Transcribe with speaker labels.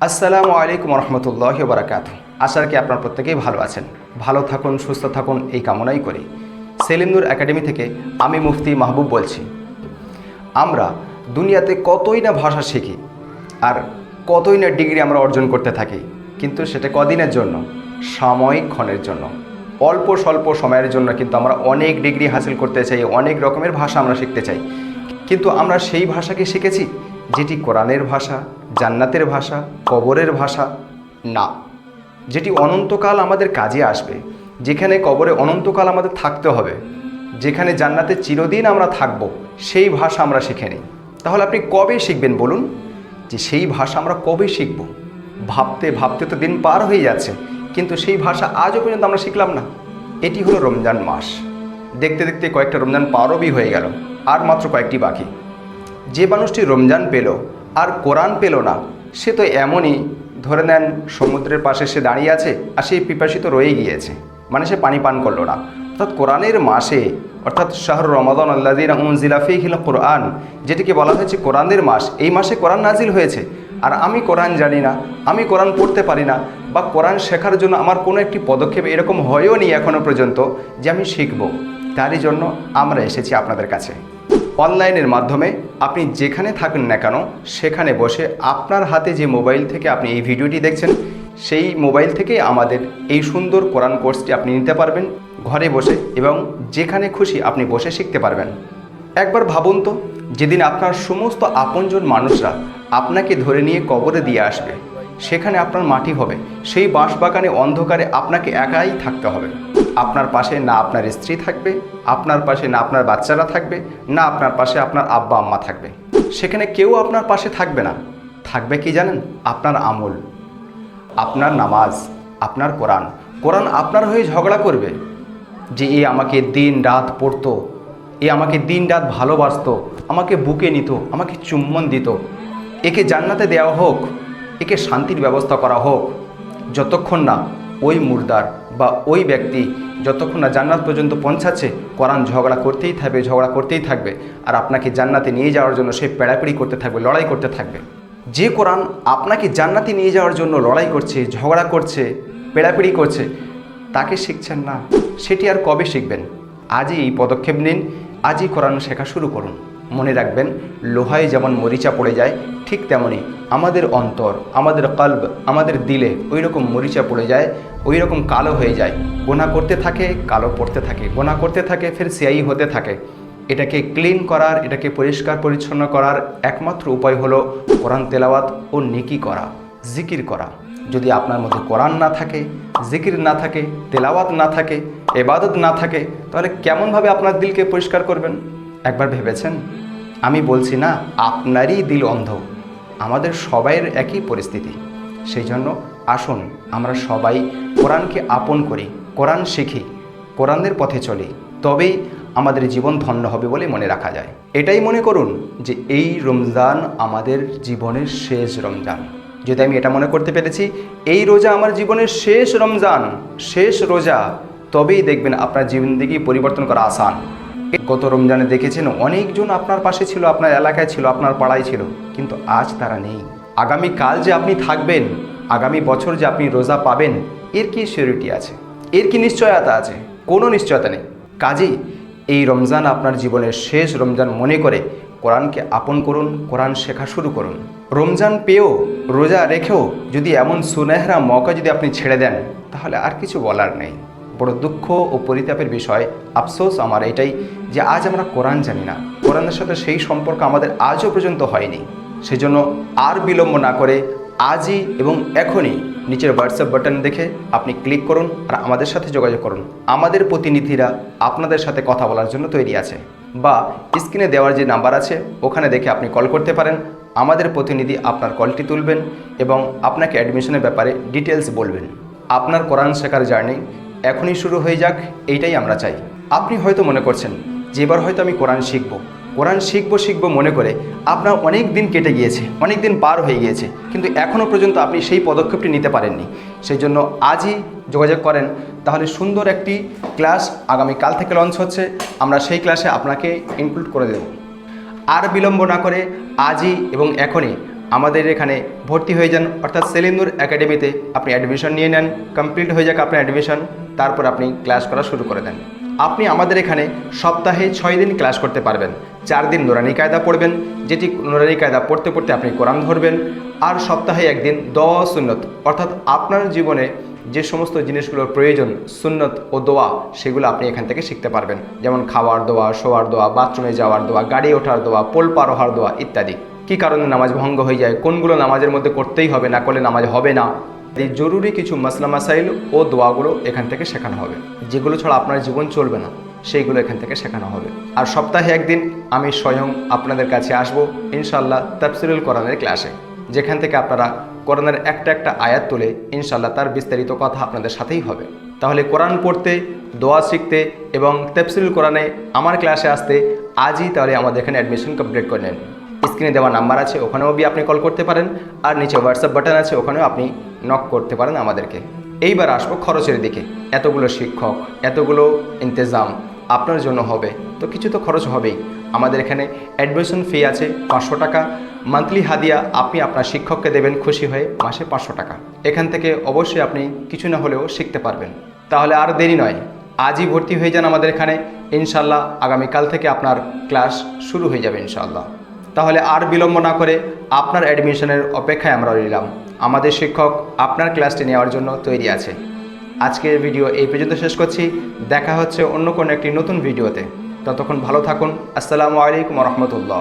Speaker 1: আসসালামু আলাইকুম রহমতুল্লাহি ওয়া বারাকাতুহু। আশা করি আপনারা প্রত্যেকেই ভালো আছেন, ভালো থাকুন, সুস্থ থাকুন এই কামনাই করি। সেলিম নূর একাডেমি থেকে আমি মুফতি মাহবুব বলছি। আমরা দুনিয়াতে কতই না ভাষা শিখি আর কতই না ডিগ্রি আমরা অর্জন করতে থাকি, কিন্তু সেটা কদিনের জন্য? সাময়িক ক্ষণের জন্য, অল্প স্বল্প সময়ের জন্য। কিন্তু আমরা অনেক ডিগ্রি হাসিল করতে চাই, অনেক রকমের ভাষা আমরা শিখতে চাই, কিন্তু আমরা সেই ভাষাকে শিখেছি যেটি কোরআনের ভাষা, জান্নাতের ভাষা, কবরের ভাষা? না। যেটি অনন্তকাল আমাদের কাজে আসবে, যেখানে কবরে অনন্তকাল আমাদের থাকতে হবে, যেখানে জান্নাতে চিরদিন আমরা থাকব, সেই ভাষা আমরা শিখে নিই। তাহলে আপনি কবে শিখবেন বলুন? যে সেই ভাষা আমরা কবে শিখব? ভাবতে ভাবতে তো দিন পার হয়ে যাচ্ছে, কিন্তু সেই ভাষা আজও পর্যন্ত আমরা শিখলাম না। এটি হলো রমজান মাস। দেখতে দেখতে কয়েকটা রমজান পারবই হয়ে গেল, আর মাত্র কয়েকটি বাকি। যে মানুষটি রমজান পেল আর কোরআন পেল না, সে তো এমনই, ধরে নেন সমুদ্রের পাশে সে দাঁড়িয়ে আছে আর সেই পিপাসিত রয়ে গিয়েছে, মানে সে পানি পান করলো না। অর্থাৎ কোরআনের মাসে, অর্থাৎ শাহরু রমাদান আল্লাযী উনজিলা ফীহিল কুরআন, যেটিকে বলা হয়েছে কোরআনের মাস, এই মাসে কোরআন নাজিল হয়েছে, আর আমি কোরআন জানি না, আমি কোরআন পড়তে পারি না, বা কোরআন শেখার জন্য আমার কোনো একটি পদক্ষেপ এরকম হয়েও নি এখনও পর্যন্ত যে আমি শিখব। তারই জন্য আমরা এসেছি আপনাদের কাছে। অনলাইনের মাধ্যমে আপনি যেখানে থাকেন না কেন, সেখানে বসে আপনার হাতে যে মোবাইল থেকে আপনি এই ভিডিওটি দেখছেন, সেই মোবাইল থেকেই আমাদের এই সুন্দর কোরআন কোর্সটি আপনি নিতে পারবেন ঘরে বসে, এবং যেখানে খুশি আপনি বসে শিখতে পারবেন। একবার ভাবুন তো, যেদিন আপনার সমস্ত আপনজন মানুষরা আপনাকে ধরে নিয়ে কবরে দিয়ে আসবে, সেখানে আপনার মাটি হবে, সেই বাঁশবাগানে অন্ধকারে আপনাকে একাই থাকতে হবে। আপনার পাশে না আপনার স্ত্রী থাকবে, আপনার পাশে না আপনার বাচ্চারা থাকবে, না আপনার পাশে আপনার আব্বা আম্মা থাকবে। সেখানে কেউ আপনার পাশে থাকবে না। থাকবে কি জানেন? আপনার আমল, আপনার নামাজ, আপনার কোরআন। কোরআন আপনার হয়ে ঝগড়া করবে যে এ আমাকে দিন রাত পড়তো, এ আমাকে দিন রাত ভালোবাসতো, আমাকে বুকে নিত, আমাকে চুম্বন দিত, একে জান্নাতে দেওয়া হোক, একে শান্তির ব্যবস্থা করা হোক। যতক্ষণ না ওই মুর্দার বা ওই ব্যক্তি যতক্ষণ না জান্নাত পর্যন্ত পৌঁছাচ্ছে, কোরআন ঝগড়া করতেই থাকবে, ঝগড়া করতেই থাকবে, আর আপনাকে জান্নাতে নিয়ে যাওয়ার জন্য সে পেড়াপিড়ি করতে থাকবে, লড়াই করতে থাকবে। যে কোরআন আপনাকে জান্নাতে নিয়ে যাওয়ার জন্য লড়াই করছে, ঝগড়া করছে, পেড়াপিড়ি করছে, তাকে শিখছেন না, সেটি আর কবে শিখবেন? আজই এই পদক্ষেপ নিন, আজই কোরআন শেখা শুরু করুন। মনে রাখবেন, লোহায় যেমন মরিচা পড়ে যায়, ঠিক তেমনই আমাদের অন্তর, আমাদের কলব, আমাদের দিলে ওই রকম মরিচা পড়ে যায়, ওই রকম কালো হয়ে যায়। গোনা করতে থাকে, কালো পড়তে থাকে, গোনা করতে থাকে, ফের সিয়াই হতে থাকে। এটাকে ক্লিন করার, এটাকে পরিষ্কার পরিচ্ছন্ন করার একমাত্র উপায় হলো কোরআন তেলাওয়াত ও নেকি করা, জিকির করা। যদি আপনার মধ্যে কোরআন না থাকে, জিকির না থাকে, তেলাওয়াত না থাকে, ইবাদত না থাকে, তাহলে কেমনভাবে আপনার দিলকে পরিষ্কার করবেন? একবার ভেবেছেন? আমি বলছি না আপনারই দিল অন্ধ, আমাদের সবাইয়ের একই পরিস্থিতি। সেই জন্য আসুন আমরা সবাই কোরআনকে আপন করি, কোরআন শিখি, কোরআনের পথে চলি, তবেই আমাদের জীবন ধন্য হবে বলে মনে রাখা যায়। এটাই মনে করুন যে এই রমজান আমাদের জীবনের শেষ রমজান। যদি আমি এটা মনে করতে পেরেছি এই রোজা আমার জীবনের শেষ রমজান, শেষ রোজা, তবেই দেখবেন আপনার জীবনদিগি পরিবর্তন করা আসান। গত রমজানে দেখেছেন অনেকজন আপনার পাশে ছিল, আপনার এলাকায় ছিল, আপনার পাড়ায় ছিল, কিন্তু আজ তারা নেই। আগামীকাল যে আপনি থাকবেন, আগামী বছর যে আপনি রোজা পাবেন, এর কি সিউরিটি আছে? এর কি নিশ্চয়তা আছে? কোনো নিশ্চয়তা নেই। কাজেই এই রমজান আপনার জীবনের শেষ রমজান মনে করে কোরআনকে আপন করুন, কোরআন শেখা শুরু করুন। রমজান পেয়েও, রোজা রেখেও যদি এমন সুনেহরা মৌকা যদি আপনি ছেড়ে দেন, তাহলে আর কিছু বলার নেই। বড় দুঃখ ও পরিতাপের বিষয়, আফসোস আমার এটাই যে আজ আমরা কোরআন জানি না, কোরআনের সাথে সেই সম্পর্ক আমাদের আজও পর্যন্ত হয়নি। সেজন্য আর বিলম্ব না করে আজই এবং এখনই নিচের হোয়াটসঅ্যাপ বাটন দেখে আপনি ক্লিক করুন আর আমাদের সাথে যোগাযোগ করুন। আমাদের প্রতিনিধিরা আপনাদের সাথে কথা বলার জন্য তৈরি আছে, বা স্ক্রিনে দেওয়ার যে নাম্বার আছে ওখানে দেখে আপনি কল করতে পারেন। আমাদের প্রতিনিধি আপনার কলটি তুলবেন এবং আপনাকে অ্যাডমিশনের ব্যাপারে ডিটেলস বলবেন। আপনার কোরআন শেখার জার্নি এখনই শুরু হয়ে যাক, এইটাই আমরা চাই। আপনি হয়তো মনে করছেন যে এবার হয়তো আমি কোরআন শিখবো মনে করে আপনার অনেক দিন কেটে গিয়েছে, অনেক দিন পার হয়ে গিয়েছে, কিন্তু এখনও পর্যন্ত আপনি সেই পদক্ষেপটি নিতে পারেননি। সেই জন্য আজই যোগাযোগ করেন, তাহলে সুন্দর একটি ক্লাস আগামীকাল থেকে লঞ্চ হচ্ছে, আমরা সেই ক্লাসে আপনাকে ইনক্লুড করে দেব। আর বিলম্ব না করে আজই এবং এখনই আমাদের এখানে ভর্তি হয়ে যান, অর্থাৎ সেলিম নূর একাডেমিতে আপনি অ্যাডমিশন নিয়ে নেন। কমপ্লিট হয়ে যাক আপনার অ্যাডমিশন, তারপর আপনি ক্লাস করা শুরু করে দেন। আপনি আমাদের এখানে সপ্তাহে 6 দিন ক্লাস করতে পারবেন। 4 দিন নুরানি কায়দা পড়বেন, যেটি নুরানি কায়দা পড়তে পড়তে আপনি কোরআন ধরবেন। আর সপ্তাহে একদিন দোয়া সুন্নত, অর্থাৎ আপনার জীবনে যে সমস্ত জিনিসগুলোর প্রয়োজন সুন্নত ও দোয়া, সেগুলো আপনি এখান থেকে শিখতে পারবেন। যেমন খাওয়ার দোয়া, শোয়ার দোয়া, বাথরুমে যাওয়ার দোয়া, গাড়ি ওঠার দোয়া, পোল পার হওয়ার দোয়া ইত্যাদি। কী কারণে নামাজ ভঙ্গ হয়ে যায়, কোনগুলো নামাজের মধ্যে করতেই হবে, না করলে নামাজ হবে না, এই জরুরি কিছু মাসলা মাসাইল ও দোয়াগুলো এখান থেকে শেখানো হবে। যেগুলো ছাড়া আপনার জীবন চলবে না, সেইগুলো এখান থেকে শেখানো হবে। আর সপ্তাহে একদিন আমি স্বয়ং আপনাদের কাছে আসব ইনশাআল্লাহ তাফসিরুল কোরআনের ক্লাসে, যেখান থেকে আপনারা কোরআনের একটা একটা আয়াত তুলে ইনশাআল্লাহ তার বিস্তারিত কথা আপনাদের সাথেই হবে। তাহলে কোরআন পড়তে, দোয়া শিখতে এবং তাফসিরুল কোরআনে আমার ক্লাসে আসতে আজই তাহলে আমাদের এখানে অ্যাডমিশন কমপ্লিট করে নেন। স্ক্রিনে দেওয়া নাম্বার আছে, ওখানেও আপনি কল করতে পারেন, আর নিচে হোয়াটসঅ্যাপ বাটন আছে, ওখানেও আপনি নক করতে পারেন আমাদেরকে। এইবার আসবো খরচের দিকে। এতগুলো শিক্ষক, এতগুলো ইন্তেজাম আপনার জন্য হবে, তো কিছু তো খরচ হবেই। আমাদের এখানে অ্যাডমিশন ফি আছে 500 টাকা। মান্থলি হাদিয়া আপনি আপনার শিক্ষককে দেবেন খুশি হয়ে, মাসে 500 টাকা। এখান থেকে অবশ্যই আপনি কিছু না হলেও শিখতে পারবেন। তাহলে আর দেরি নয়, আজই ভর্তি হয়ে যান আমাদের এখানে। ইনশাআল্লাহ আগামীকাল থেকে আপনার ক্লাস শুরু হয়ে যাবে ইনশাআল্লাহ। তাহলে আর বিলম্ব না করে আপনার অ্যাডমিশনের অপেক্ষায় আমরা রইলাম। আমাদের শিক্ষক আপনার ক্লাসটি নেওয়ার জন্য তৈরি আছে। আজকের ভিডিও এই পর্যন্ত শেষ করছি। দেখা হচ্ছে অন্য কোনো একটি নতুন ভিডিওতে। ততক্ষণ ভালো থাকুন। আসসালামু আলাইকুম ওয়া রাহমাতুল্লাহ।